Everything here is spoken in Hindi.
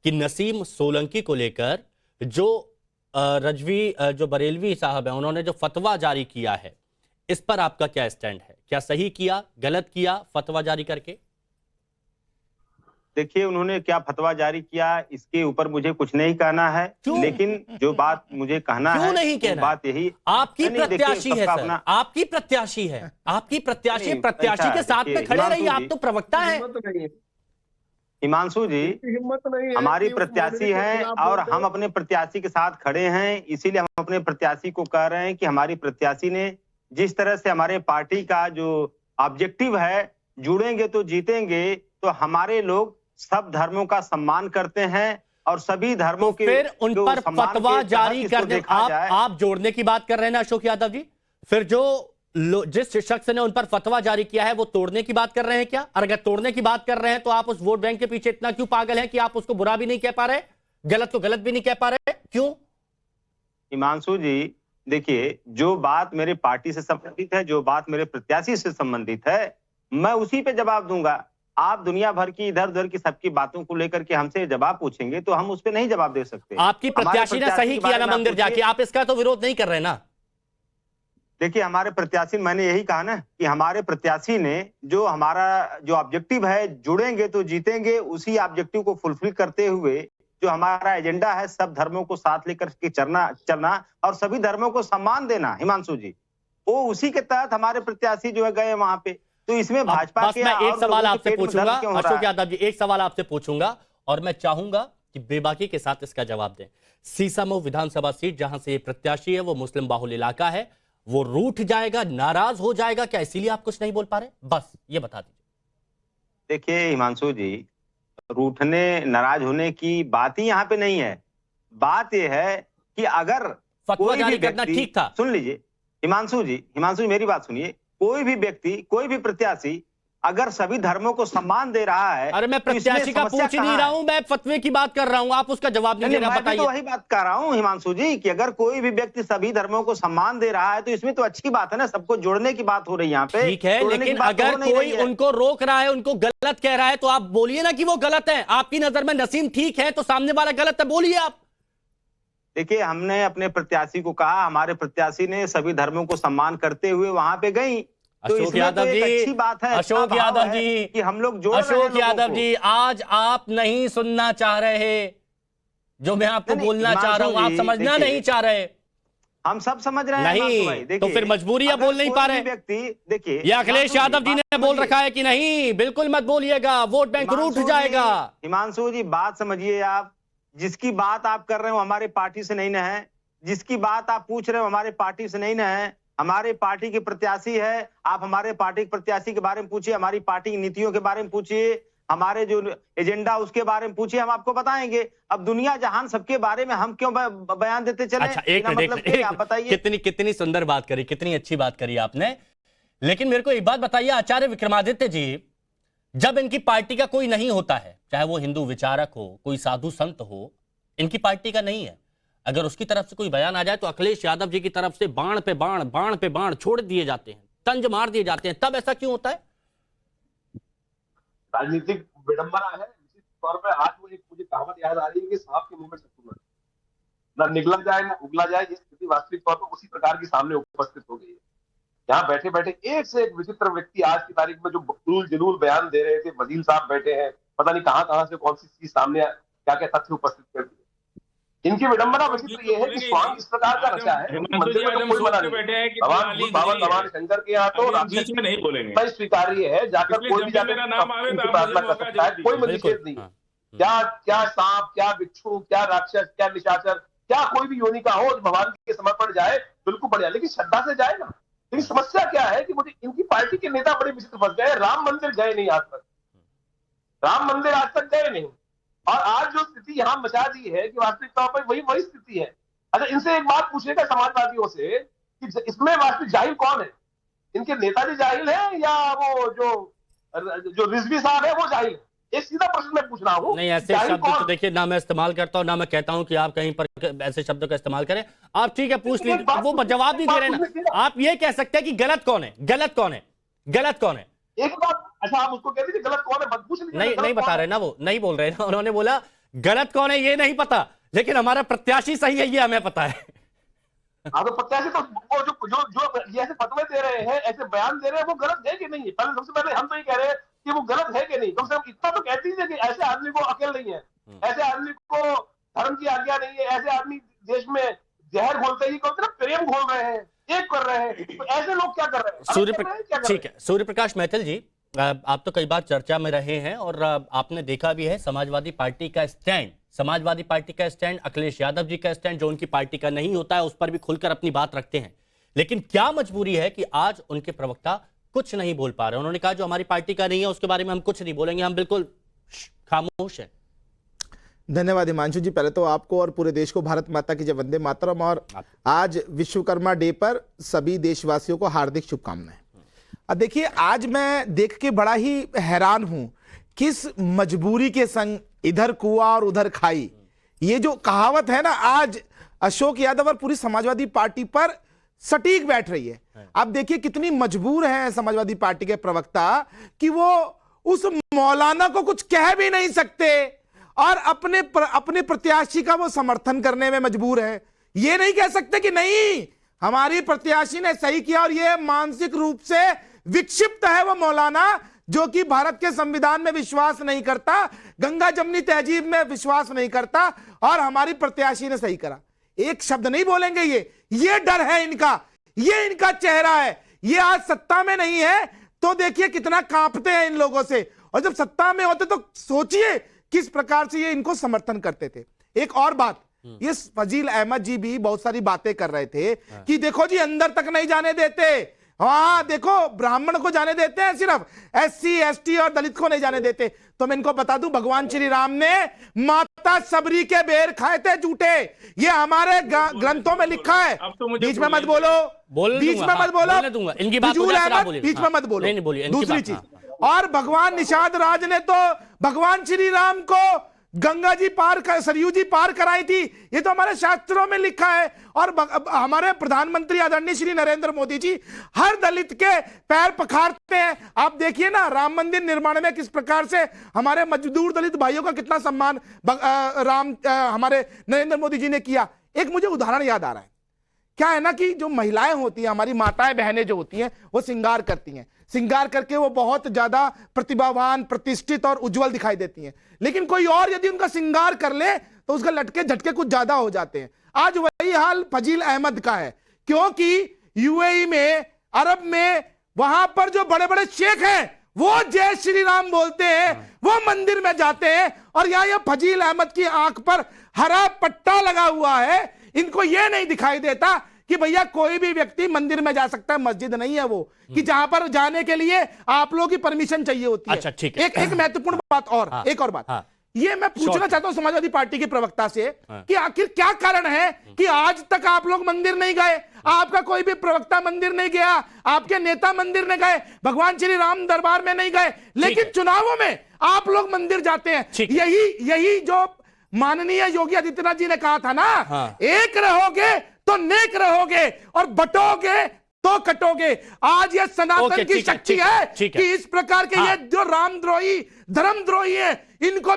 कि नसीम सोलंकी को लेकर जो रजवी जो बरेलवी साहब है उन्होंने जो फतवा जारी किया है, इस पर आपका क्या स्टैंड है? क्या सही किया, गलत किया फतवा जारी करके? देखिए, उन्होंने क्या फतवा जारी किया इसके ऊपर मुझे कुछ नहीं कहना है। क्यों? लेकिन जो बात मुझे कहना क्यों है नहीं कहना? बात यही, आपकी नहीं, देखिए, प्रत्याशी है सबका सर, अपना आपकी प्रत्याशी है, आपकी प्रत्याशी नहीं, प्रत्याशी ऐसा के है, साथ देखिए, में खड़े रहिए। हिमांशु आप जी, तो प्रवक्ता हैं। हिमांशु जी, हिम्मत नहीं है हमारी कि उस प्रत्याशी मामले के हैं खिलाफ और बोलते हम अपने प्रत्याशी के साथ खड़े हैं। इसीलिए हम अपने प्रत्याशी को कह रहे हैं कि हमारी प्रत्याशी ने जिस तरह से हमारे पार्टी का जो ऑब्जेक्टिव है, जुड़ेंगे तो जीतेंगे, तो हमारे लोग सब धर्मों का सम्मान करते हैं और सभी धर्मों तो के फिर उन जो पर सम्मान फतवा के तहत जारी इसको करने देखा जाए। आप जोड़ने की बात कर रहे हैं ना अशोक यादव जी? फिर जो जिस शख्स ने उन पर फतवा जारी किया है वो तोड़ने की बात कर रहे हैं क्या? और अगर तोड़ने की बात कर रहे हैं तो आप उस वोट बैंक के पीछे इतना क्यों पागल हैं कि आप उसको बुरा भी नहीं कह पा रहे, गलत को गलत भी नहीं कह पा रहे? क्यों? हिमांशु जी, देखिए, जो बात मेरे पार्टी से संबंधित है, जो बात मेरे प्रत्याशी से संबंधित है, मैं उसी पे जवाब दूंगा। आप दुनिया भर की इधर उधर की सबकी बातों को लेकर के हमसे जवाब पूछेंगे तो हम उस पे नहीं जवाब दे सकते। आपकी प्रत्याशी ने सही किया ना मंदिर जाके, आप इसका तो विरोध नहीं कर रहे ना? देखिए, हमारे प्रत्याशी, मैंने यही कहा ना कि हमारे प्रत्याशी ने जो हमारा जो ऑब्जेक्टिव है, जुड़ेंगे तो जीतेंगे, उसी ऑब्जेक्टिव को फुलफिल करते हुए जो हमारा एजेंडा है, सब धर्मों को साथ लेकर के चलना और सभी धर्मों को सम्मान देना, हिमांशु जी, वो उसी के तहत हमारे प्रत्याशी जो है गए वहां पे। तो इसमें भाजपा बस के मैं एक और सवाल लोगों के आपसे पेट में पूछूंगा दर्द क्यों हो रहा अशोक है? यादव जी, एक सवाल आपसे पूछूंगा और मैं चाहूंगा कि बेबाकी के साथ इसका जवाब दें। सीसामऊ विधानसभा सीट जहां से ये प्रत्याशी है वो मुस्लिम बाहुल इलाका है, वो रूठ जाएगा, नाराज हो जाएगा क्या, इसीलिए आप कुछ नहीं बोल पा रहे? बस ये बता दीजिए। देखिए हिमांशु जी, रूठने नाराज होने की बात ही यहाँ पे नहीं है। बात यह है कि अगर फतवा कोई भी जारी करना व्यक्ति, ठीक था। सुन लीजिए हिमांशु जी, मेरी बात सुनिए। कोई भी व्यक्ति, कोई भी प्रत्याशी अगर सभी धर्मों को सम्मान दे रहा है, अरे मैं तो इसमें प्रत्याशी का समस्या पूछ ही नहीं कहाँ रहा है? हूं, मैं फतवे की बात कर रहा हूं, आप उसका जवाब नहीं दे रहे। मैं भी बताइए। तो वही बात कर रहा हूँ हिमांशु जी कि अगर कोई भी व्यक्ति सभी धर्मों को सम्मान दे रहा है तो इसमें तो अच्छी बात है ना, सबको जोड़ने की बात हो रही है यहाँ पे। ठीक है, तोड़ने की लेकिन बात तो हो अगर नहीं कोई रही है। उनको रोक रहा है, उनको गलत कह रहा है, तो आप बोलिए ना कि वो गलत है। आपकी नजर में नसीम ठीक है तो सामने वाला गलत है, बोलिए आप। देखिए, हमने अपने प्रत्याशी को कहा, हमारे प्रत्याशी ने सभी धर्मों को सम्मान करते हुए वहां पे गई, तो अशोक इसमें यादव तो एक जी, अच्छी बात है, अच्छा अशोक भाव यादव है जी, कि हम लोग जोड़ रहे हैं अशोक लोगों यादव को। जी, आज आप नहीं सुनना चाह रहे जो मैं आपको नहीं, बोलना चाह रहा हूं, आप हिमांशु जी, समझना देखिए, नहीं चाह रहे। हम सब समझ रहे हैं हिमांशु भाई। नहीं तो देखिए, फिर मजबूरी आप अगर बोल नहीं कोई पा भी रहे। व्यक्ति, देखिए, ये अखिलेश हिमांशु यादव जी ने बात बोल समझिए। रखा है कि नहीं, बिल्कुल मत बोलिएगा, वोट बैंक रूठ हिमांशु जाएगा। जी, हिमांशु जी, बात समझिए आप। जिसकी बात आप कर रहे हो हमारे पार्टी से नहीं ना है, जिसकी बात आप पूछ रहे हो हमारे पार्टी से नहीं ना है। हमारे पार्टी के प्रत्याशी है, आप हमारे पार्टी के प्रत्याशी के बारे में पूछिए, हमारी पार्टी की नीतियों के बारे में पूछिए, हमारे जो एजेंडा उसके बारे में पूछिए, हम आपको बताएंगे। अब दुनिया जहान सबके बारे में हम क्यों बयान देते चले? अच्छा, एक मिनट, मतलब क्या, आप बताइए। कितनी कितनी सुंदर बात करी, कितनी अच्छी बात करी आपने। लेकिन मेरे को एक बात बताइए आचार्य विक्रमादित्य जी, जब इनकी पार्टी का कोई नहीं होता है, चाहे वो हिंदू विचारक हो, कोई साधु संत हो, इनकी पार्टी का नहीं है, अगर उसकी तरफ से कोई बयान आ जाए तो अखिलेश यादव जी की तरफ से बाण पे बाण, बाण पे बाण छोड़ दिए जाते हैं, तंज मार दिए जाते हैं। तब ऐसा क्यों होता है? राजनीतिक विडंबना है। निश्चित तौर पर आज मुझे कहावत याद आ रही है कि सांप के मुंह में शत्रुघ्न, ना निगला जाए ना उगला जाए। ये स्थिति वास्तविक तौर पर उसी प्रकार की सामने उपस्थित हो गई है। यहाँ बैठे बैठे एक से एक विचित्र व्यक्ति आज की तारीख में जो उलूल जलूल बयान दे रहे थे, वजीर साहब बैठे हैं, पता नहीं कहां से कौन सी चीज सामने क्या क्या तथ्य उपस्थित कर दिए। इनकी विडंबना विचित्र ये है कि स्वांग इस प्रकार का रचा है, मंदिर में तो कोई मना नहीं, भगवान बुद्ध, भगवान शंकर के यहाँ तो बीच में नहीं बोलेंगे, राक्षस स्वीकार्य है, जाकर कोई भी जाकर उनकी प्रार्थना कर सकता है, कोई निषेध नहीं। क्या क्या सांप, क्या बिच्छू, क्या राक्षस, क्या निशाचर, क्या कोई भी योनि का हो भगवान के समर्पण जाए, बिल्कुल बढ़िया, लेकिन श्रद्धा से जाए ना। लेकिन समस्या क्या है कि मुझे इनकी पार्टी के नेता बड़े विचित्र फंस गए। राम मंदिर गए नहीं आज तक, राम मंदिर आज तक गए नहीं, और आज जो स्थिति यहाँ मचा दी है कि वास्तविक तौर पर वही स्थिति है। अच्छा, इनसे एक बात पूछिएगा समाजवादियों से कि इसमें वास्तविक जाहिल कौन है? इनके नेताजी जाहिल है या वो जो रिजवी साहब है वो जाहिल है? एक सीधा प्रश्न मैं पूछ रहा हूँ। नहीं, ऐसे शब्द तो देखिए ना मैं इस्तेमाल करता हूँ, ना मैं कहता हूँ कि आप कहीं पर ऐसे शब्दों का इस्तेमाल करें। आप ठीक है पूछ लीजिए, वो जवाब नहीं दे रहे ना। आप ये कह सकते हैं कि गलत कौन है, गलत कौन है, गलत कौन है। एक बात, अच्छा आप उसको कह दीजिए गलत कौन है, मत पूछ लीजिए। नहीं बता रहे ना, वो नहीं बोल रहे ना, उन्होंने बोला गलत कौन है ये नहीं पता, लेकिन हमारा प्रत्याशी सही है ये हमें पता है। हाँ तो प्रत्याशी तो वो जो ये ऐसे फतवे दे रहे हैं, ऐसे बयान दे रहे हैं, वो गलत है कि नहीं है? पहले सबसे पहले हम तो ये कह रहे हैं कि वो गलत है कि नहीं। कम से कम इतना तो कहती है कि ऐसे आदमी को अकल नहीं है, ऐसे आदमी को धर्म की आज्ञा नहीं है, ऐसे आदमी देश में जहर घोलते ही प्रेम घोल रहे हैं, एक कर रहे हैं, तो ऐसे लोग क्या कर रहे हैं? ठीक है, सूर्य प्रकाश मैथिल जी, आप तो कई बार चर्चा में रहे हैं और आपने देखा भी है समाजवादी पार्टी का स्टैंड, समाजवादी पार्टी का स्टैंड, अखिलेश यादव जी का स्टैंड जो उनकी पार्टी का नहीं होता है उस पर भी खुलकर अपनी बात रखते हैं। लेकिन क्या मजबूरी है कि आज उनके प्रवक्ता कुछ नहीं बोल पा रहे? उन्होंने कहा जो हमारी पार्टी का नहीं है उसके बारे में हम कुछ नहीं बोलेंगे, हम बिल्कुल खामोश हैं। धन्यवाद हिमांशु जी। पहले तो आपको और पूरे देश को भारत माता की जय, वंदे मातरम। और आज विश्वकर्मा डे पर सभी देशवासियों को हार्दिक शुभकामनाएं। अब देखिए, आज मैं देख के बड़ा ही हैरान हूं किस मजबूरी के संग इधर कुआं और उधर खाई, ये जो कहावत है ना, आज अशोक यादव और पूरी समाजवादी पार्टी पर सटीक बैठ रही है। आप देखिए कितनी मजबूर है समाजवादी पार्टी के प्रवक्ता कि वो उस मौलाना को कुछ कह भी नहीं सकते और अपने प्रत्याशी का वो समर्थन करने में मजबूर है। ये नहीं कह सकते कि नहीं हमारी प्रत्याशी ने सही किया और ये मानसिक रूप से विक्षिप्त है वो मौलाना जो कि भारत के संविधान में विश्वास नहीं करता, गंगा जमनी तहजीब में विश्वास नहीं करता और हमारी प्रत्याशी ने सही करा। एक शब्द नहीं बोलेंगे। ये डर है इनका, ये इनका चेहरा है। ये आज सत्ता में नहीं है तो देखिए कितना कांपते हैं इन लोगों से, और जब सत्ता में होते तो सोचिए किस प्रकार से ये इनको समर्थन करते थे। एक और बात, ये फजील अहमद जी भी बहुत सारी बातें कर रहे थे कि देखो जी अंदर तक नहीं जाने देते, हाँ देखो ब्राह्मण को जाने देते हैं, सिर्फ SC ST और दलित को नहीं जाने देते। तो मैं इनको बता दूं, भगवान श्री राम ने माता सबरी के बेर खाए थे झूठे, ये हमारे ग्रंथों में लिखा है। बीच में मत बोलो, बीच में मत बोलो, बीच में मत बोलो। दूसरी चीज, और भगवान निषाद राज ने तो भगवान श्री राम को गंगा जी पार सरयू जी पार कराई थी, ये तो हमारे शास्त्रों में लिखा है। और हमारे प्रधानमंत्री आदरणीय श्री नरेंद्र मोदी जी हर दलित के पैर पखारते हैं। आप देखिए ना राम मंदिर निर्माण में किस प्रकार से हमारे मजदूर दलित भाइयों का कितना सम्मान हमारे नरेंद्र मोदी जी ने किया। एक मुझे उदाहरण याद आ रहा है, क्या है ना कि जो महिलाएं होती हैं, हमारी माताएं बहनें जो होती हैं, वो श्रृंगार करती हैं, श्रृंगार करके वो बहुत ज्यादा प्रतिभावान, प्रतिष्ठित और उज्जवल दिखाई देती हैं। लेकिन कोई और यदि उनका श्रृंगार कर ले तो उसका लटके झटके कुछ ज्यादा हो जाते हैं। आज वही हाल फजील अहमद का है, क्योंकि UAE में, अरब में, वहां पर जो बड़े बड़े शेख हैं वो जय श्री राम बोलते हैं, वो मंदिर में जाते हैं, और यहाँ ये फजील अहमद की आंख पर हरा पट्टा लगा हुआ है। इनको ये नहीं दिखाई देता कि भैया कोई भी व्यक्ति मंदिर में जा सकता है, मस्जिद नहीं है वो कि जहां पर जाने के लिए आप लोगों की परमिशन चाहिए होती है। अच्छा, ठीक है। एक महत्वपूर्ण बात और, एक और बात, ये मैं पूछना चाहता हूं समाजवादी पार्टी के प्रवक्ता से कि आखिर क्या कारण है कि आज तक आप लोग मंदिर नहीं गए, आपका कोई भी प्रवक्ता मंदिर नहीं गया, आपके नेता मंदिर नहीं गए, भगवान श्री राम दरबार में नहीं गए, लेकिन चुनावों में आप लोग मंदिर जाते हैं। यही जो माननीय योगी आदित्यनाथ जी ने कहा था ना, एक रहोगे तो नेक रहोगे और बटोगे तो कटोगे। आज ये सनातन की शक्ति है कि इस प्रकार के ये जो रामद्रोही, धर्मद्रोही है, इनको